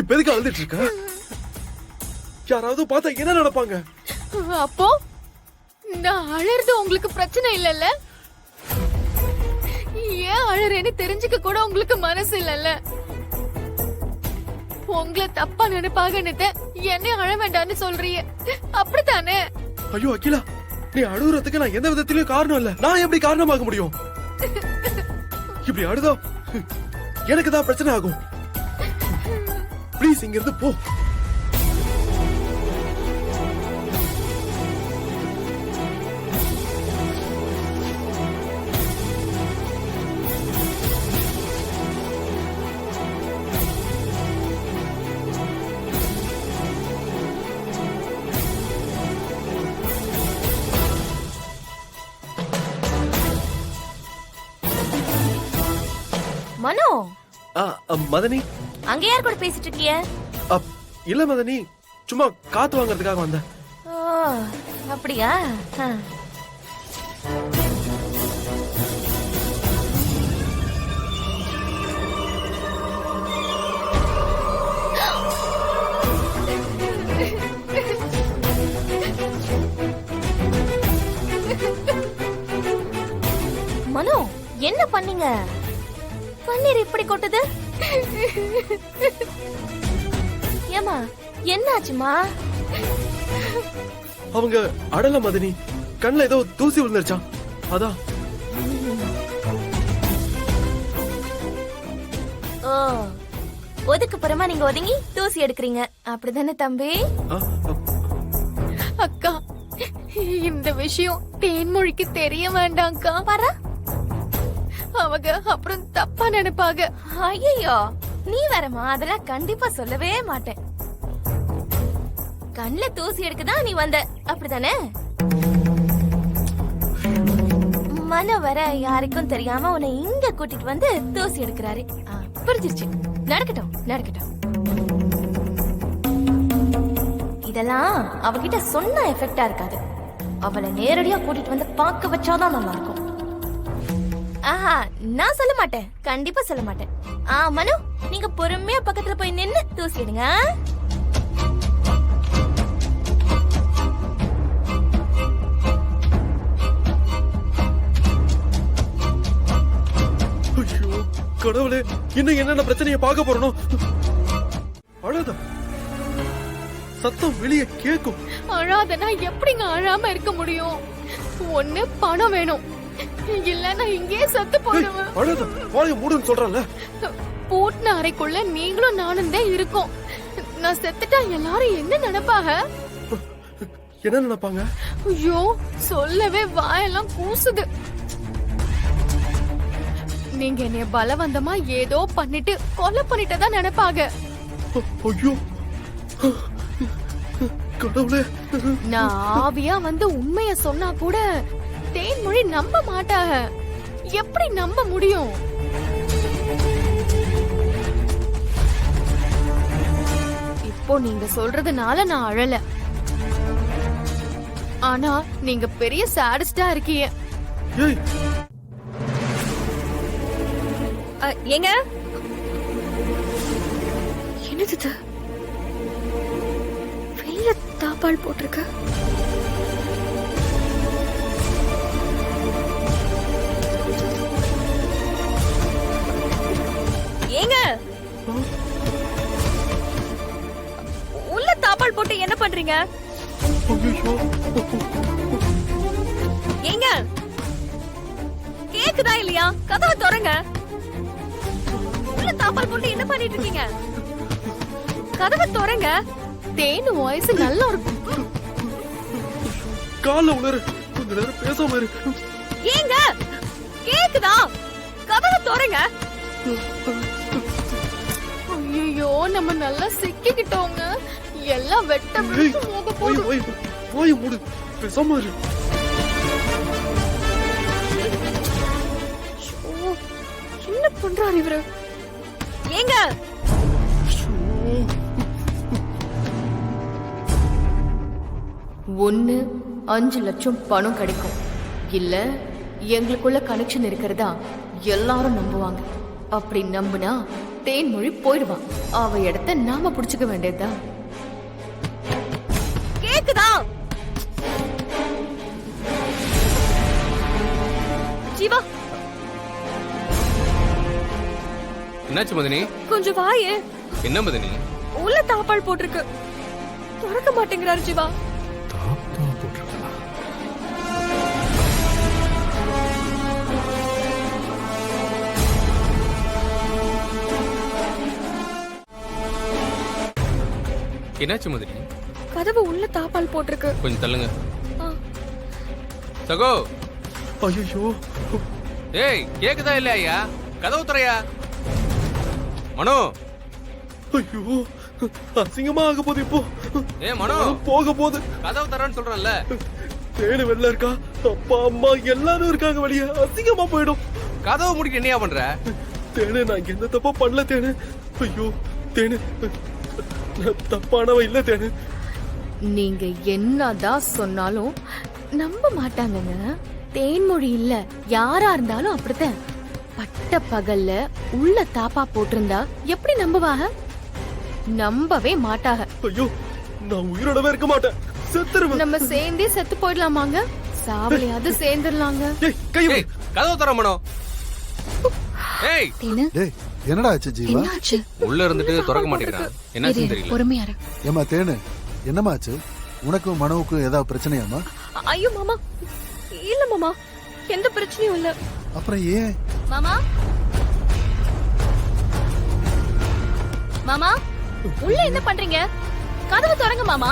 இப்ப எதுக்கு அழுதுட்டு இருக்க? யாராவது பார்த்தா என்ன நினைப்பாங்க? அப்போ நான் அழறது உங்களுக்கு பிரச்சனை இல்லல்ல? ஏன் அழறேன்னு தெரிஞ்சுக்க கூட உங்களுக்கு மனசு இல்லல்ல? உங்களை தப்பா நினைப்பாங்கன்னு என்ன அழ வேண்டாம்னு சொல்றீங்க, அப்படித்தானே? ஐயோ அகிலா, நீ அழுகுறதுக்கு நான் எந்த விதத்திலயும் காரணம் இல்ல. நான் எப்படி காரணமாக முடியும்? இப்படி அழுதா எனக்கு தான் பிரச்சனை ஆகும். ப்ளீஸ் இங்க இருந்து போ. மனோ, மதனி, அங்க யார் கூட பேசிட்டு இருக்கிய? இல்ல மதனி, சும்மா காத்து வாங்குறதுக்காக வந்தேன். ஓ, அப்படியா? மனோ, என்ன பண்ணீங்க? பன்னீர் இப்படி கொட்டுது. ஏமா, என்னாச்சுமா? அவங்க அடல மதனி, கண்ணுல ஏதோ தூசி விழுந்துருச்சான், அதான். ஓ, ஒதுக்குப்புறமா நீங்க ஒதுங்கி தூசி எடுக்கிறீங்க, அப்படிதானே தம்பி? அக்கா, இந்த விஷயம் தேன்மொழிக்கு தெரிய வேண்டாம்க்கா. பாரா, அவங்க அப்புறம் தப்பா நினைப்பாங்க. ஐயோ, நீ வரமா? அதெல்லாம் கண்டிப்பா சொல்லவே மாட்டேன். கண்ணுல தூசி எடுக்கதான் நீ வந்த, அப்படிதானே? மனோ வர யாருக்கும் தெரியாம உன்னை இங்க கூட்டிட்டு வந்து தூசி எடுக்கிறாரு. புரிஞ்சிருச்சு, நடக்கட்டும் நடக்கட்டும். இதெல்லாம் அவகிட்ட சொன்ன எஃபெக்டா இருக்காது. அவளை நேரடியா கூட்டிட்டு வந்து பார்க்க வச்சாதான் நல்லா இருக்கும். ஆஹா, நான் சொல்ல மாட்டேன், கண்டிப்பா சொல்ல மாட்டேன். மனு, நீங்க பொறுமையா பக்கத்துல போய் நின்னு தூசி எடுங்க. ஐயோ கடவுளே, இன்னும் என்னென்ன பிரச்சனையை பார்க்க போறனோ. அழாத, சத்தம் வெளியே கேக்கும். அழாதனா எப்படிங்க அழாம இருக்க முடியும்? ஒண்ணு பணம் வேணும், இல்ல நான் இங்கேயே சத்து போடுவேன். அழாத, வாயை மூடுன்னு சொல்றல. பூட்டின அறைக்குள்ள நீங்களும் நானும் தான் இருக்கோம். நான் செத்துட்டா எல்லாரும் என்ன நினைப்பாங்க? என்ன நினைப்பாங்க? ஐயோ, சொல்லவே வாயெல்லாம் கூசுது. நீங்க என்னைய பலவந்தமா ஏதோ பண்ணிட்டு கொலை பண்ணிட்டதா நினைப்பாங்க. ஐயோ கடவுளே, நான் ஆவியா வந்து உண்மைய சொன்னா கூட தேன்மொழி நம்ப மாட்டாங்க. எப்படி நம்ப முடியும்? இப்போ நீங்க சொல்றதுனால நான் அழல, ஆனா நீங்க பெரிய சாடிஸ்டா இருக்கீங்க. ஏய், ஏங்க, என்னது வெயில தாப்பால் போட்டிருக்க? ஏங்க, உள்ள தாப்பால் போட்டு என்ன பண்றீங்க? ஐயோ, ஏங்க, கேக்குதா இல்லையா? கதவை திறங்க. உள்ள தாப்பால் போட்டு என்ன பண்ணிட்டு இருக்கீங்க? கதவை திறங்க. தேனு வாய்ஸ் நல்லா இருக்கும். கால்ல உணரு, கொஞ்ச நேரம் பேசாம இரு. ஏங்க, கேக்குதா? கதவை திறங்க. ஐயோ, நம்ம நல்லா சிக்கிக்கிட்டோங்க. எல்லாம் வெட்ட ஏய், விழுந்து போக வாயை போகுது. வாயை மூடு, பேசாம இரு. ஐயோ, என்ன பண்றாரு இவரு? ஏங்க, ஒண்ணு 5 லட்சம் பணம் கிடைக்கும், இல்ல எங்களுக்குள்ள கனெக்ஷன் இருக்கிறதா எல்லாரும் நம்புவாங்க. அப்படி நம்புனா தேன்மொழி போயிடுவான். அவ இடத்த நாம புடிச்சுக்க வேண்டியதுதான். கேக்குதா? ஜீவா என்னாச்சு மதனி? கொஞ்சம் வாயே. என்ன மதனி? உள்ள தாப்பால் போட்டிருக்கு, திறக்க மாட்டேங்கிறாரு ஜீவா. என்னாச்சு மதனி? கதவு உள்ள தாப்பால் போட்டிருக்கு. கொஞ்சம் தள்ளுங்க. ஆ. சகோ, ஐயோ, ஏய் கேக்குதா இல்லையா? கதவு திறயா. மனோ, ஐயோ, அசிங்கமா ஆக போகுது இப்போ. ஏ மனோ, போக போகுது. கதவு தரேன்னு சொல்றேன்ல. தேனு வெளில இருக்கா, அப்பா அம்மா எல்லாரும் இருக்காங்க வெளியே. அசிங்கமா போயிடும். கதவு முடிக்க என்னையா பண்ற? தேனு, நான் எந்த தப்பா பண்ணல தேனு. ஐயோ தேனு, நான் தப்பானவ இல்ல தேனு. நீங்க என்னதான் சொன்னாலும் நம்ப மாட்டாங்கங்க. தேன்மொழி இல்ல, யாரா இருந்தாலும் அப்படித்தான். பட்ட பகல்ல உள்ள தாப்பா போட்டிருந்தா எப்படி நம்புவாங்க? நம்பவே மாட்டாங்க. ஐயோ, நான் உயிரோடவே இருக்க மாட்டேன், செத்துருவேன். நம்ம சேர்ந்தே செத்து போயிடலாமாங்க? சாவலையாவது சேர்ந்துடலாங்க. ஏய், கை வை. ஏய் கதவு தர மனோ. ஏய் டேய், என்னடா ஆச்சு ஜீவா? என்னாச்சு? உள்ள இருந்துட்டு திறக்க மாட்டேங்கிறான். என்னாச்சுன்னு தெரியல. பொறுமையா இரு. ஏமா தேனு, என்னமா ஆச்சு? உனக்கும் மனோவுக்கும் ஏதாவது பிரச்சனையாமா? ஐயோ மாமா, இல்ல மாமா, எந்த பிரச்சனையும் இல்ல. அப்புறம் ஏன்? மாமா, மாமா, உள்ள என்ன பண்றீங்க? கதவு திறங்க மாமா.